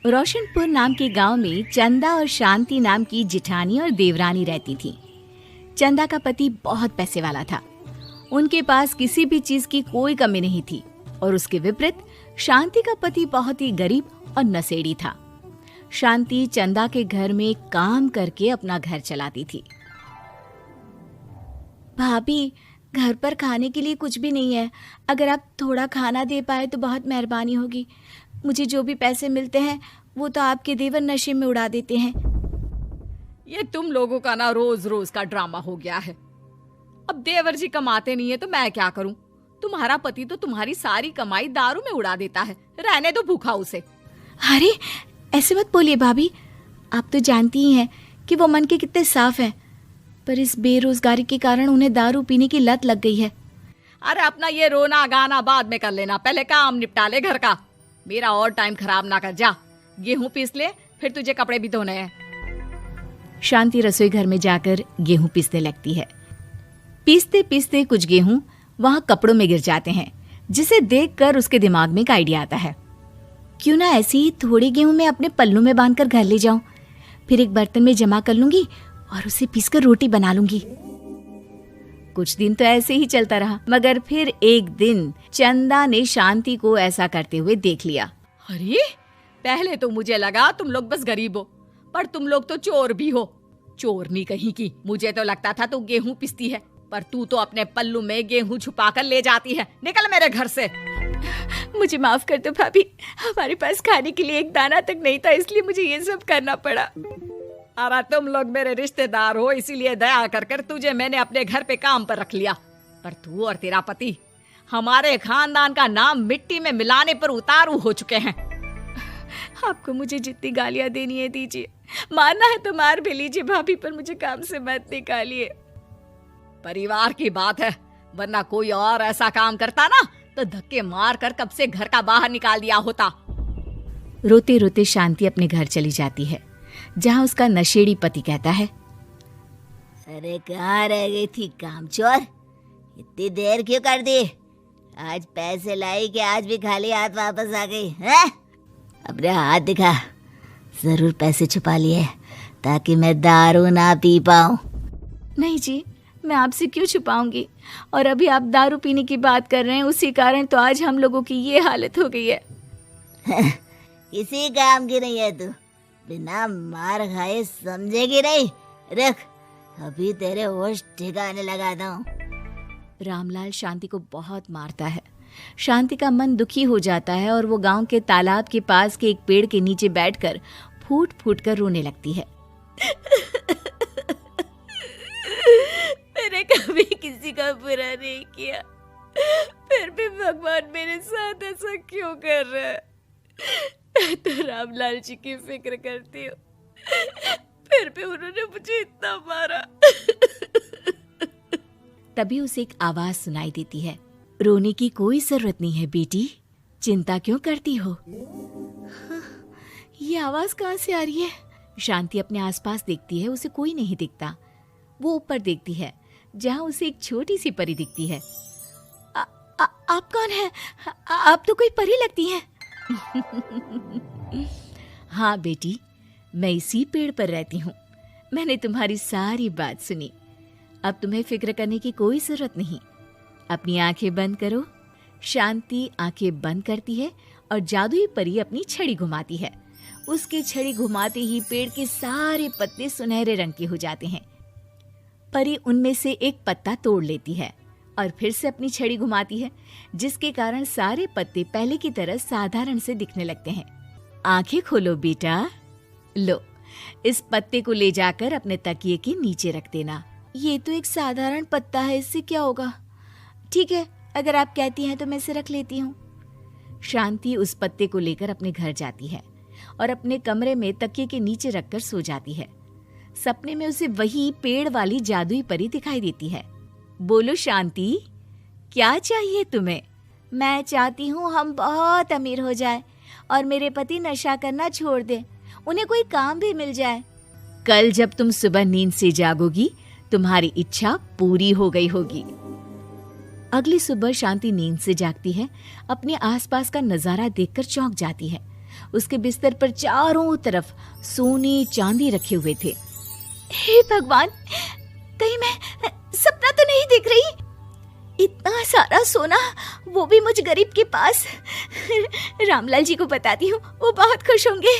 रोशनपुर नाम के गांव में चंदा और शांति नाम की जिठानी और देवरानी रहती थी। चंदा का पति बहुत पैसे वाला था। उनके पास किसी भी चीज की कोई कमी नहीं थी और उसके विपरीत शांति का पति बहुत ही गरीब और नशेड़ी था। शांति चंदा के घर में काम करके अपना घर चलाती थी। भाभी, घर पर खाने के लिए कुछ भी नहीं है। अगर आप थोड़ा खाना दे पाए तो बहुत मेहरबानी होगी। मुझे जो भी पैसे मिलते हैं वो तो आपके देवर नशे में उड़ा देते हैं। ये तुम लोगों का ना रोज रोज का ड्रामा हो गया है। अब देवर जी कमाते नहीं है तो मैं क्या करूं? तुम्हारा पति तो तुम्हारी सारी कमाई दारू में उड़ा देता है। रहने दो भूखा उसे। अरे ऐसे मत बोलिए भाभी, आप तो जानती ही हैं कि वो मन के कितने साफ हैं, पर इस बेरोजगारी के कारण उन्हें दारू पीने की लत लग गई है। अरे अपना ये रोना गाना बाद में कर लेना, पहले काम निपटा ले घर का। मेरा और टाइम खराब ना कर। जा गेहूं पीस ले, फिर तुझे कपड़े भी धोने हैं। शांति रसोई घर में जाकर गेहूं पीसने लगती है। पीसते पीसते कुछ गेहूं वहां कपड़ों में गिर जाते हैं, जिसे देखकर उसके दिमाग में एक आइडिया आता है। क्यों ना ऐसे ही थोड़े गेहूं मैं अपने पल्लू में बांधकर घर ले जाऊं, फिर एक बर्तन में जमा कर लूंगी और उसे पीसकर रोटी बना लूंगी। कुछ दिन तो ऐसे ही चलता रहा, मगर फिर एक दिन चंदा ने शांति को ऐसा करते हुए देख लिया। अरे पहले तो मुझे लगा तुम लोग बस गरीब हो, पर तुम लोग तो चोर भी हो। चोरनी कहीं की। मुझे तो लगता था तू गेहूं पिसती है, पर तू तो अपने पल्लू में गेहूं छुपाकर ले जाती है। निकल मेरे घर से। मुझे माफ कर दो भाभी, हमारे पास खाने के लिए एक दाना तक नहीं था, इसलिए मुझे ये सब करना पड़ा। अरे तुम लोग मेरे रिश्तेदार हो, इसीलिए दया कर कर तुझे मैंने अपने घर पे काम पर रख लिया, पर तू और तेरा पति हमारे खानदान का नाम मिट्टी में मिलाने पर उतारू हो चुके हैं। आपको मुझे जितनी गालियां देनी है दीजिए, मारना है तो मार भी लीजिए भाभी, पर मुझे काम से मत निकालिए। परिवार की बात है, वरना कोई और ऐसा काम करता ना तो धक्के मार कर कब से घर का बाहर निकाल दिया होता। रोते रोते शांति अपने घर चली जाती है, जहाँ उसका नशेड़ी पति कहता है, अरे कहाँ रह गई थी कामचोर? इतनी देर क्यों कर दी? आज पैसे लाई कि आज भी खाली हाथ वापस आ गई है? अपने हाथ दिखा। जरूर पैसे छुपा लिए ताकि मैं दारू ना पी पाऊं। नहीं जी, मैं आपसे क्यों छुपाऊंगी, और अभी आप दारू पीने की बात कर रहे हैं, उसी कारण तो आज हम लोगों की ये हालत हो गई है। किसी काम की नहीं है तू, बिना मार खाए समझेगी नहीं। रख, अभी तेरे होश ठिकाने लगाता हूँ। रामलाल शांति को बहुत मारता है। शांति का मन दुखी हो जाता है और वो गांव के तालाब के पास के एक पेड़ के नीचे बैठकर फूट फूट कर रोने लगती है। मैंने कभी किसी का बुरा नहीं किया, फिर भी भगवान मेरे साथ ऐसा क्यों कर रहा है? मैं तो रामलाल जी की फिक्र करती हूँ, फिर भी उन्होंने मुझे इतना मारा। तभी उसे एक आवाज सुनाई देती है, रोने की कोई जरूरत नहीं है बेटी, चिंता क्यों करती हो? ये आवाज कहाँ से आ रही है? शांति अपने आसपास देखती है, उसे कोई नहीं दिखता। वो ऊपर देखती है, जहाँ उसे एक छोटी सी परी दिखती है। आप कौन है? आप तो कोई परी लगती हैं। हाँ बेटी, मैं इसी पेड़ पर रहती हूँ। मैंने तुम्हारी सारी बात सुनी, अब तुम्हें फिक्र करने की कोई जरूरत नहीं। अपनी आंखें बंद करो। शांति आंखें बंद करती है और जादुई परी अपनी छड़ी घुमाती है। उसकी छड़ी घुमाते ही पेड़ के सारे पत्ते सुनहरे रंग के हो जाते हैं। परी उनमें से एक पत्ता तोड़ लेती है और फिर से अपनी छड़ी घुमाती है, जिसके कारण सारे पत्ते पहले की तरह साधारण से दिखने लगते हैं। आंखें खोलो बेटा। लो, इस पत्ते को ले जाकर अपने तकिए के नीचे रख देना। ये तो एक साधारण पत्ता है, इससे क्या होगा? ठीक है, अगर आप कहती हैं तो मैं इसे रख लेती हूँ। शांति उस पत्ते को लेकर अपने घर जाती है और अपने कमरे में तकिए के नीचे रखकर सो जाती है। सपने में उसे वही पेड़ वाली जादुई परी दिखाई देती है। बोलो शांति, क्या चाहिए तुम्हें? मैं चाहती हूँ हम बहुत अमीर हो जाए और मेरे पति नशा करना छोड़ दे, उन्हें कोई काम भी मिल जाए। कल जब तुम सुबह नींद से जागोगी, तुम्हारी इच्छा पूरी हो गई होगी। अगली सुबह शांति नींद से जागती है, अपने आसपास का नजारा देखकर चौंक जाती है। उसके बिस्तर पर चारों तरफ सोने चांदी रखे हुए थे। हे भगवान, कहीं मैं सपना तो नहीं देख रही? इतना सारा सोना, वो भी मुझ गरीब के पास। रामलाल जी को बताती हूँ, वो बहुत खुश होंगे।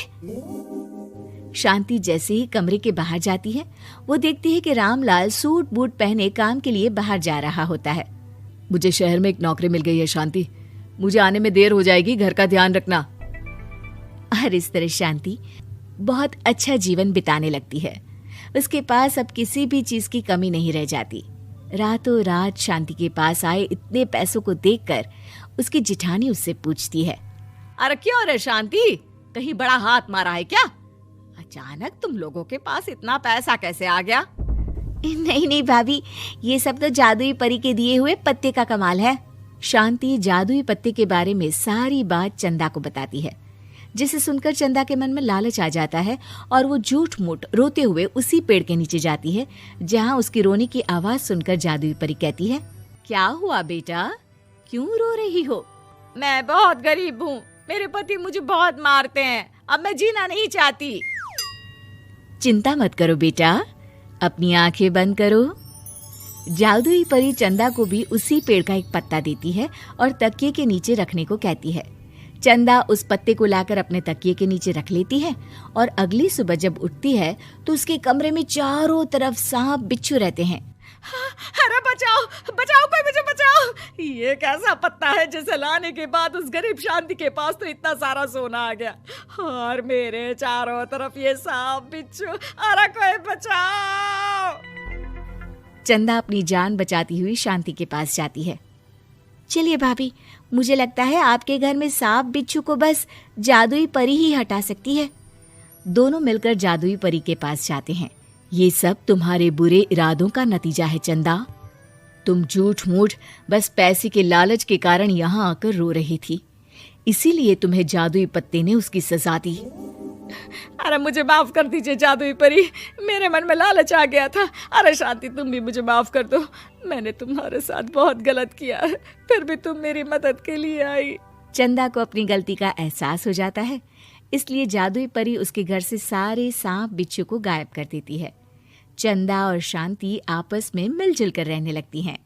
शांति जैसे ही कमरे के बाहर जाती है, वो देखती है कि रामलाल सूट बूट पहने काम के लिए बाहर जा रहा होता है। मुझे शहर में एक नौकरी मिल गई है शांति, मुझे आने में देर हो जाएगी, घर का ध्यान रखना। और इस तरह शांति बहुत अच्छा जीवन बिताने लगती है। उसके पास अब किसी भी चीज की कमी नहीं रह जाती। रातों रात शांति के पास आए इतने पैसों को देखकर उसकी जिठानी उससे पूछती है, अरे क्यों रे शांति, कहीं बड़ा हाथ मारा है क्या? अचानक तुम लोगों के पास इतना पैसा कैसे आ गया? नहीं नहीं भाभी, ये सब तो जादुई परी के दिए हुए पत्ते का कमाल है। शांति जादुई पत्ते के बारे में सारी बात चंदा को बताती है, जिसे सुनकर चंदा के मन में लालच आ जाता है और वो झूठ मूठ रोते हुए उसी पेड़ के नीचे जाती है जहाँ उसकी रोने की आवाज सुनकर जादुई परी कहती है, क्या हुआ बेटा, क्यों रो रही हो? मैं बहुत गरीब हूँ, मेरे पति मुझे बहुत मारते हैं, अब मैं जीना नहीं चाहती। चिंता मत करो बेटा, अपनी आंखें बंद करो। जादुई परी चंदा को भी उसी पेड़ का एक पत्ता देती है और तकिए के नीचे रखने को कहती है। चंदा उस पत्ते को लाकर अपने तकिए के नीचे रख लेती है और अगली सुबह जब उठती है तो उसके कमरे में चारों तरफ सांप बिच्छू रहते हैं। अरे बचाओ बचाओ, कोई मुझे बचाओ, ये कैसा पत्ता है जिसे लाने के बाद उस गरीब शांति के पास तो इतना सारा सोना आ गया, और मेरे चारों तरफ ये सांप बिच्छू, अरे कोई बचाओ। चंदा अपनी जान बचाती हुई शांति के पास जाती है। चलिए भाभी, मुझे लगता है आपके घर में सांप बिच्छू को बस जादुई परी ही हटा सकती है। दोनों मिलकर जादुई परी के पास जाते हैं। ये सब तुम्हारे बुरे इरादों का नतीजा है चंदा। तुम झूठ मूठ बस पैसे के लालच के कारण यहाँ आकर रो रही थी, इसीलिए तुम्हें जादुई पत्ते ने उसकी सजा दी। अरे मुझे माफ कर दीजिए जादुई परी, मेरे मन में लालच आ गया था। अरे शांति, तुम भी मुझे माफ कर दो, मैंने तुम्हारे साथ बहुत गलत किया है, फिर भी तुम मेरी मदद के लिए आई। चंदा को अपनी गलती का एहसास हो जाता है, इसलिए जादुई परी उसके घर से सारे सांप बिच्छू को गायब कर देती है। चंदा और शांति आपस में मिलजुल कर रहने लगती हैं।